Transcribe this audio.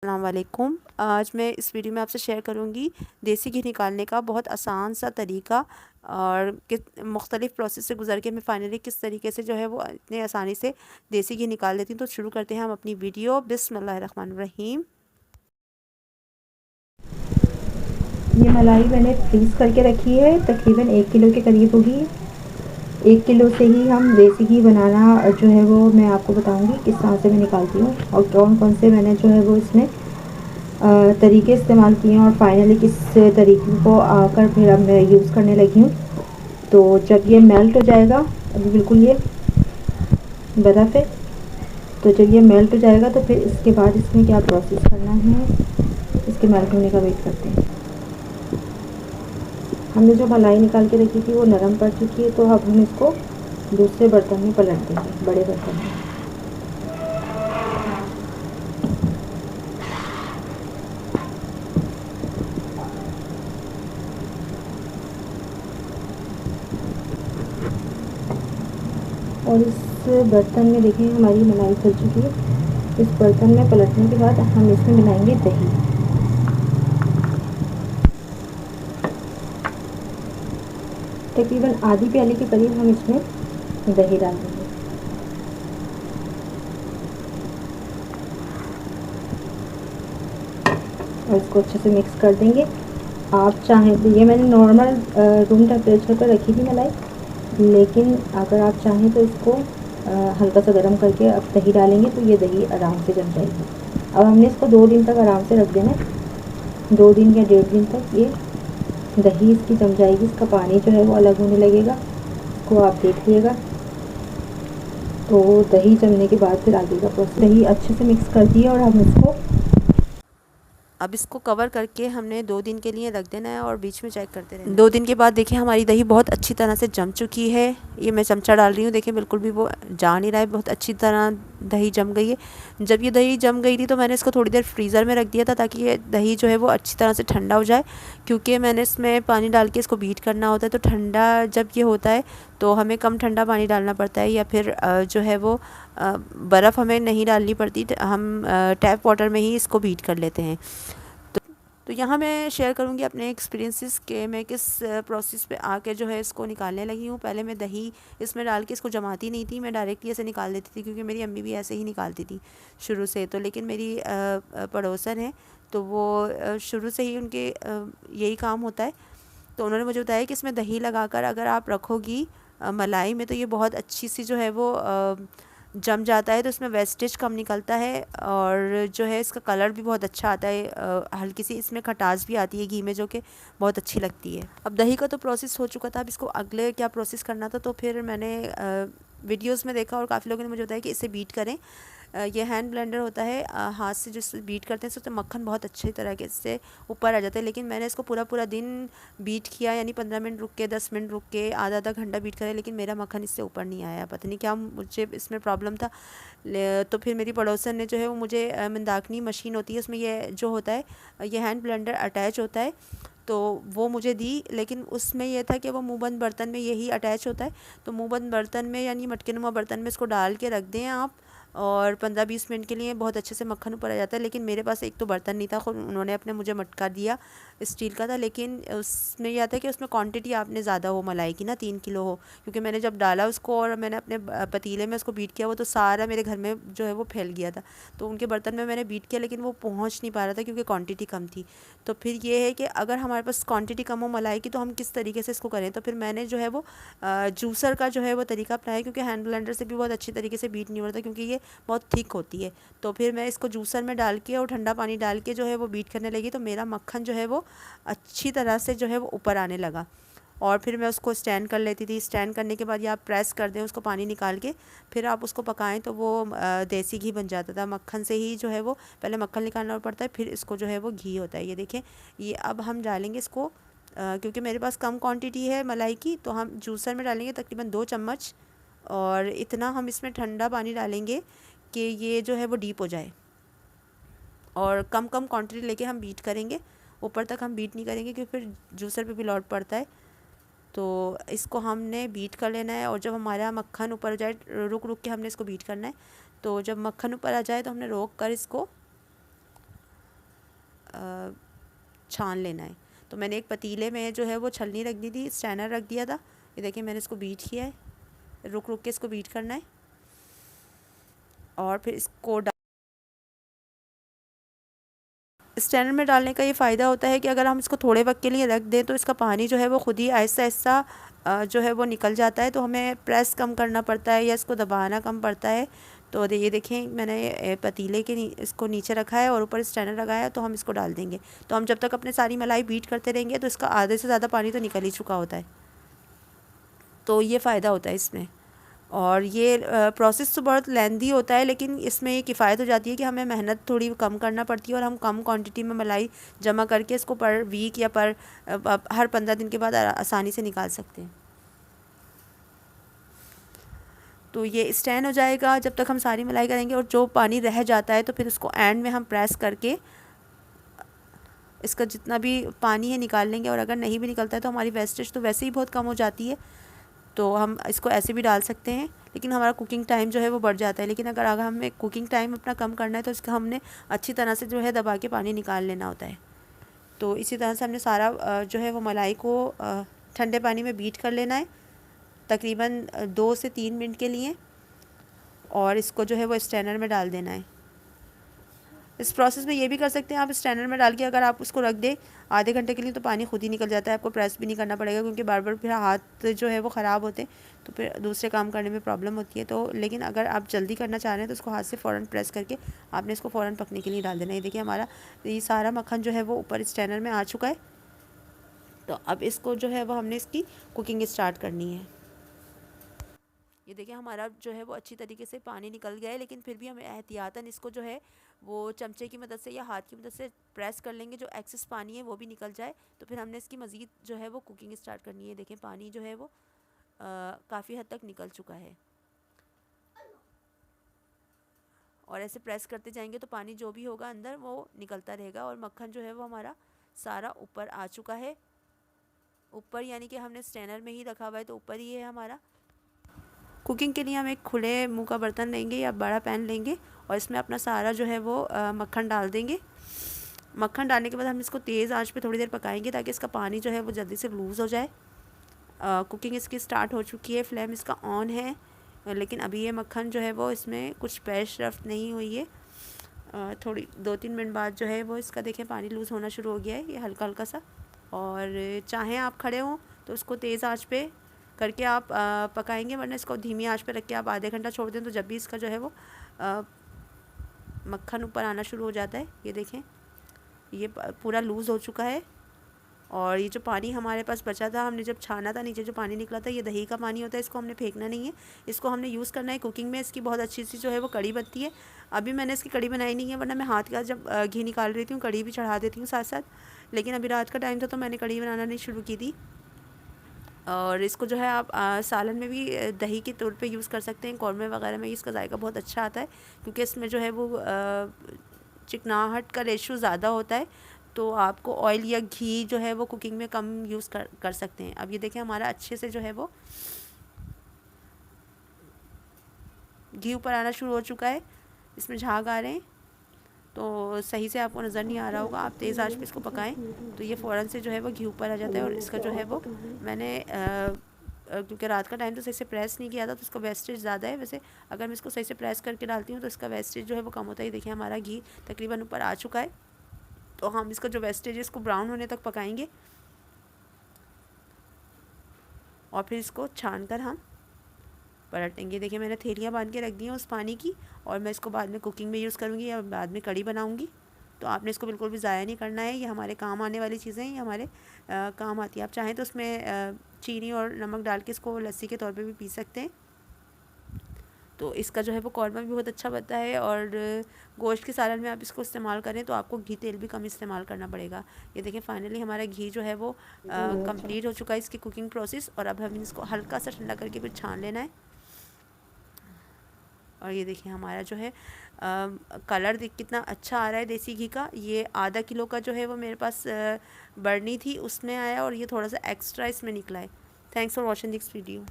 अस्सलाम वालेकुम। आज मैं इस वीडियो में आपसे शेयर करूंगी देसी घी निकालने का बहुत आसान सा तरीका और किस मुख्तलिफ़ प्रोसेस से गुज़र के मैं फ़ाइनली किस तरीके से जो है वो इतने आसानी से देसी घी निकाल लेती हूँ। तो शुरू करते हैं हम अपनी वीडियो। बिस्मिल्लाहिर्रहमानिर्रहीम। ये मलाई मैंने फ्रीज़ करके रखी है, तकरीबन 1 किलो के करीब होगी। 1 किलो से ही हम देसी घी बनाना जो है वो मैं आपको बताऊंगी किस तरह से मैं निकालती हूँ और कौन कौन से मैंने जो है वो इसमें तरीके इस्तेमाल किए हैं और फाइनली किस तरीके को आकर फिर अब मैं यूज़ करने लगी हूँ। तो जब ये मेल्ट हो जाएगा, अभी बिल्कुल ये बर्फ़ है, तो जब ये मेल्ट हो जाएगा तो फिर इसके बाद इसमें क्या प्रोसेस करना है, इसके मेल्ट होने का वेट करते हैं। हमने जो मलाई निकाल के रखी थी वो नरम पड़ चुकी है, तो अब हम इसको दूसरे बर्तन में पलट देंगे, बड़े बर्तन में। और इस बर्तन में देखिए हमारी मलाई खल चुकी है। इस बर्तन में पलटने के बाद हम इसमें मिलाएंगे दही। तकरीबन आधी प्याली के करीब हम इसमें दही डाल देंगे और इसको अच्छे से मिक्स कर देंगे। आप चाहें तो ये मैंने नॉर्मल रूम टेम्परेचर पर रखी थी मलाई, लेकिन अगर आप चाहें तो इसको हल्का सा गर्म करके अब दही डालेंगे तो ये दही आराम से जम जाएगी। अब हमने इसको 2 दिन तक आराम से रख देना है। 2 दिन या 1.5 दिन तक ये दही इसकी जम जाएगी, इसका पानी जो है वो अलग होने लगेगा। इसको आप देखिएगा। तो दही जमने के बाद फिर आगे का प्रोसेस, दही अच्छे से मिक्स कर दिए और हम इसको अब इसको कवर करके हमने 2 दिन के लिए रख देना है और बीच में चेक करते रहना है। 2 दिन के बाद देखिए हमारी दही बहुत अच्छी तरह से जम चुकी है। ये मैं चमचा डाल रही हूँ, देखिए बिल्कुल भी वो जा नहीं रहा है, बहुत अच्छी तरह दही जम गई है। जब ये दही जम गई थी तो मैंने इसको थोड़ी देर फ्रीज़र में रख दिया था ताकि ये दही जो है वो अच्छी तरह से ठंडा हो जाए, क्योंकि मैंने इसमें पानी डाल के इसको बीट करना होता है। तो ठंडा जब ये होता है तो हमें कम ठंडा पानी डालना पड़ता है, या फिर जो है वो बर्फ़ हमें नहीं डालनी पड़ती। हम टैप वाटर में ही इसको बीट कर लेते हैं। तो यहाँ मैं शेयर करूँगी अपने एक्सपीरियंसेस के मैं किस प्रोसेस पे आके जो है इसको निकालने लगी हूँ। पहले मैं दही इसमें डाल के इसको जमाती नहीं थी, मैं डायरेक्टली ऐसे निकाल देती थी, क्योंकि मेरी अम्मी भी ऐसे ही निकालती थी शुरू से। तो लेकिन मेरी पड़ोसन है, तो वो शुरू से ही उनके यही काम होता है। तो उन्होंने मुझे बताया कि इसमें दही लगाकर अगर आप रखोगी मलाई में, तो ये बहुत अच्छी सी जो है वो जम जाता है, तो इसमें वेस्टेज कम निकलता है और जो है इसका कलर भी बहुत अच्छा आता है। हल्की सी इसमें खटास भी आती है घी में, जो कि बहुत अच्छी लगती है। अब दही का तो प्रोसेस हो चुका था, अब इसको अगले क्या प्रोसेस करना था, तो फिर मैंने वीडियोस में देखा और काफ़ी लोगों ने मुझे बताया कि इसे बीट करें। ये हैंड ब्लेंडर होता है, हाथ से जिससे बीट करते हैं उससे मक्खन बहुत अच्छी तरीके से ऊपर आ जाता है। लेकिन मैंने इसको पूरा पूरा दिन बीट किया, यानी 15 मिनट रुक के, 10 मिनट रुक के, आधा आधा घंटा बीट करा, लेकिन मेरा मक्खन इससे ऊपर नहीं आया। पता नहीं क्या मुझे इसमें प्रॉब्लम था। तो फिर मेरी पड़ोसन ने जो है वो मुझे मंदाकिनी मशीन होती है, उसमें ये जो होता है ये हैंड ब्लेंडर अटैच होता है, तो वो मुझे दी। लेकिन उसमें यह था कि वो मुँहबंद बर्तन में यही अटैच होता है। तो मुँहबंद बर्तन में यानी मटके नुमा बर्तन में इसको डाल के रख दें आप, और 15-20 मिनट के लिए बहुत अच्छे से मक्खन ऊपर आ जाता है। लेकिन मेरे पास एक तो बर्तन नहीं था, खुद उन्होंने अपने मुझे मटका दिया, स्टील का था, लेकिन उसमें यह था कि उसमें क्वांटिटी आपने ज़्यादा हो मलाई की ना, 3 किलो हो, क्योंकि मैंने जब डाला उसको और मैंने अपने पतीले में उसको बीट किया, वो तो सारा मेरे घर में जो है वो फैल गया था। तो उनके बर्तन में मैंने बीट किया, लेकिन वो पहुँच नहीं पा रहा था क्योंकि क्वान्टिटी कम थी। तो फिर ये है कि अगर हमारे पास क्वांटिटी कम हो मलाई की, तो हम किस तरीके से इसको करें। तो फिर मैंने जो है वो जूसर का जो है वो तरीका अपनाया, क्योंकि हैंड ब्लेंडर से भी बहुत अच्छी तरीके से बीट नहीं हो रहा था, क्योंकि ये बहुत थिक होती है। तो फिर मैं इसको जूसर में डाल के और ठंडा पानी डाल के जो है वो बीट करने लगी, तो मेरा मक्खन जो है वो अच्छी तरह से जो है वो ऊपर आने लगा। और फिर मैं उसको स्टैंड कर लेती थी। स्टैंड करने के बाद या आप प्रेस कर दें उसको पानी निकाल के, फिर आप उसको पकाएं, तो वो देसी घी बन जाता था। मक्खन से ही जो है वो पहले मक्खन निकालना पड़ता है, फिर इसको जो है वो घी होता है। ये देखें, ये अब हम डालेंगे इसको, क्योंकि मेरे पास कम क्वांटिटी है मलाई की, तो हम जूसर में डालेंगे तकरीबन 2 चम्मच, और इतना हम इसमें ठंडा पानी डालेंगे कि ये जो है वो डीप हो जाए, और कम कम क्वांटिटी लेके हम बीट करेंगे। ऊपर तक हम बीट नहीं करेंगे क्योंकि फिर जूसर पे भी लोड पड़ता है। तो इसको हमने बीट कर लेना है, और जब हमारा मक्खन ऊपर आ जाए, रुक रुक के हमने इसको बीट करना है। तो जब मक्खन ऊपर आ जाए तो हमने रोक कर इसको छान लेना है। तो मैंने एक पतीले में जो है वो छलनी रख दी थी, स्ट्रेनर रख दिया था। ये देखिए मैंने इसको बीट किया है, रुक रुक के इसको बीट करना है और फिर इसको स्ट्रेनर में डालने का ये फ़ायदा होता है कि अगर हम इसको थोड़े वक्त के लिए रख दें तो इसका पानी जो है वो खुद ही आहिस्ता आहिस्ता जो है वो निकल जाता है। तो हमें प्रेस कम करना पड़ता है या इसको दबाना कम पड़ता है। तो ये देखें मैंने पतीले के इसको नीचे रखा है और ऊपर स्ट्रेनर लगाया है, तो हम इसको डाल देंगे। तो हम जब तक अपने सारी मलाई बीट करते रहेंगे तो इसका आधे से ज़्यादा पानी तो निकल ही चुका होता है। तो ये फ़ायदा होता है इसमें। और ये प्रोसेस तो बहुत लेंदी होता है, लेकिन इसमें ये किफ़ायत हो जाती है कि हमें मेहनत थोड़ी कम करना पड़ती है और हम कम क्वांटिटी में मलाई जमा करके इसको पर वीक या पर हर 15 दिन के बाद आसानी से निकाल सकते हैं। तो ये स्टैंड हो जाएगा जब तक हम सारी मलाई करेंगे, और जो पानी रह जाता है तो फिर उसको एंड में हम प्रेस करके इसका जितना भी पानी है निकाल लेंगे। और अगर नहीं भी निकलता है तो हमारी वेस्टेज तो वैसे ही बहुत कम हो जाती है, तो हम इसको ऐसे भी डाल सकते हैं, लेकिन हमारा कुकिंग टाइम जो है वो बढ़ जाता है। लेकिन अगर हमें कुकिंग टाइम अपना कम करना है तो इसका हमने अच्छी तरह से जो है दबा के पानी निकाल लेना होता है। तो इसी तरह से हमने सारा जो है वो मलाई को ठंडे पानी में बीट कर लेना है तकरीबन 2 से 3 मिनट के लिए, और इसको जो है वो स्ट्रेनर में डाल देना है। इस प्रोसेस में ये भी कर सकते हैं आप स्ट्रेनर में डाल के अगर आप उसको रख दें आधे घंटे के लिए तो पानी खुद ही निकल जाता है, आपको प्रेस भी नहीं करना पड़ेगा, क्योंकि बार बार फिर हाथ जो है वो ख़राब होते हैं तो फिर दूसरे काम करने में प्रॉब्लम होती है। तो लेकिन अगर आप जल्दी करना चाह रहे हैं तो उसको हाथ से फ़ौरन प्रेस करके आपने इसको फ़ौरन पकने के लिए डाल देना है। ये देखिए हमारा ये सारा मक्खन जो है वो ऊपर स्ट्रेनर में आ चुका है। तो अब इसको जो है वो हमने इसकी कुकिंग स्टार्ट करनी है। ये देखिए हमारा जो है वो अच्छी तरीके से पानी निकल गया है, लेकिन फिर भी हमें एहतियातन इसको जो है वो चमचे की मदद से या हाथ की मदद से प्रेस कर लेंगे, जो एक्सेस पानी है वो भी निकल जाए। तो फिर हमने इसकी मज़ीद जो है वो कुकिंग स्टार्ट करनी है। देखें पानी जो है वो काफ़ी हद तक निकल चुका है, और ऐसे प्रेस करते जाएंगे तो पानी जो भी होगा अंदर वो निकलता रहेगा। और मक्खन जो है वो हमारा सारा ऊपर आ चुका है। ऊपर यानी कि हमने स्ट्रेनर में ही रखा हुआ है तो ऊपर ही है हमारा। कुकिंग के लिए हम एक खुले मुंह का बर्तन लेंगे या बड़ा पैन लेंगे और इसमें अपना सारा जो है वो मक्खन डाल देंगे। मक्खन डालने के बाद हम इसको तेज़ आंच पे थोड़ी देर पकाएंगे ताकि इसका पानी जो है वो जल्दी से लूज़ हो जाए। कुकिंग इसकी स्टार्ट हो चुकी है, फ्लेम इसका ऑन है, लेकिन अभी ये मक्खन जो है वो इसमें कुछ पेश रफ्त नहीं हुई है। थोड़ी 2-3 मिनट बाद जो है वो इसका देखें पानी लूज़ होना शुरू हो गया है, ये हल्का हल्का सा। और चाहें आप खड़े हों तो उसको तेज़ आंच पे करके आप पकाएंगे, वरना इसको धीमी आंच पे रख के आप आधे घंटा छोड़ दें तो जब भी इसका जो है वो मक्खन ऊपर आना शुरू हो जाता है। ये देखें ये पूरा लूज़ हो चुका है। और ये जो पानी हमारे पास बचा था, हमने जब छाना था नीचे जो पानी निकला था, ये दही का पानी होता है, इसको हमने फेंकना नहीं है, इसको हमने यूज़ करना है कुकिंग में। इसकी बहुत अच्छी सी जो है वो कड़ी बनती है। अभी मैंने इसकी कड़ी बनाई नहीं है, वरना मैं हाथ का जब घी निकाल रही थी कड़ी भी चढ़ा देती हूँ साथ साथ, लेकिन अभी रात का टाइम था तो मैंने कड़ी बनाना नहीं शुरू की थी। और इसको जो है आप सालन में भी दही के तौर पे यूज़ कर सकते हैं, कौरमे वगैरह में इसका जायका बहुत अच्छा आता है, क्योंकि इसमें जो है वो चिकनाहट का रेशो ज़्यादा होता है। तो आपको ऑयल या घी जो है वो कुकिंग में कम यूज़ कर सकते हैं। अब ये देखें हमारा अच्छे से जो है वो घी ऊपर आना शुरू हो चुका है, इसमें झाग आ रहे हैं, तो सही से आपको नज़र नहीं आ रहा होगा। आप तेज़ आंच पे इसको पकाएं तो ये फ़ौरन से जो है वो घी ऊपर आ जाता है। और इसका जो है वो मैंने क्योंकि रात का टाइम तो सही से प्रेस नहीं किया था तो इसका वेस्टेज ज़्यादा है। वैसे अगर मैं इसको सही से प्रेस करके डालती हूँ तो इसका वेस्टेज जो है वो कम होता है। देखिए हमारा घी तकरीबन ऊपर आ चुका है, तो हम इसका जो वेस्टेज है इसको ब्राउन होने तक पकाएंगे और फिर इसको छान कर हम पलटेंगे। देखिए मैंने थैलियाँ बांध के रख दी हैं उस पानी की, और मैं इसको बाद में कुकिंग में यूज़ करूँगी या बाद में कड़ी बनाऊँगी। तो आपने इसको बिल्कुल भी ज़ाया नहीं करना है, ये हमारे काम आने वाली चीज़ें हैं, ये हमारे काम आती है। आप चाहें तो उसमें चीनी और नमक डाल के इसको लस्सी के तौर पे भी पी सकते हैं। तो इसका जो है वो कौरमा भी बहुत अच्छा बनता है। और गोश्त के सालन में आप इसको इस्तेमाल करें तो आपको घी तेल भी कम इस्तेमाल करना पड़ेगा। ये देखें फाइनली हमारा घी जो है वो कंप्लीट हो चुका है इसकी कुकिंग प्रोसेस। और अब हमें इसको हल्का सा ठंडा करके फिर छान लेना है। और ये देखिए हमारा जो है कलर कितना अच्छा आ रहा है देसी घी का। ये आधा किलो का जो है वो मेरे पास बर्नी थी उसमें आया, और ये थोड़ा सा एक्स्ट्रा इसमें निकला है। Thanks for watching this video.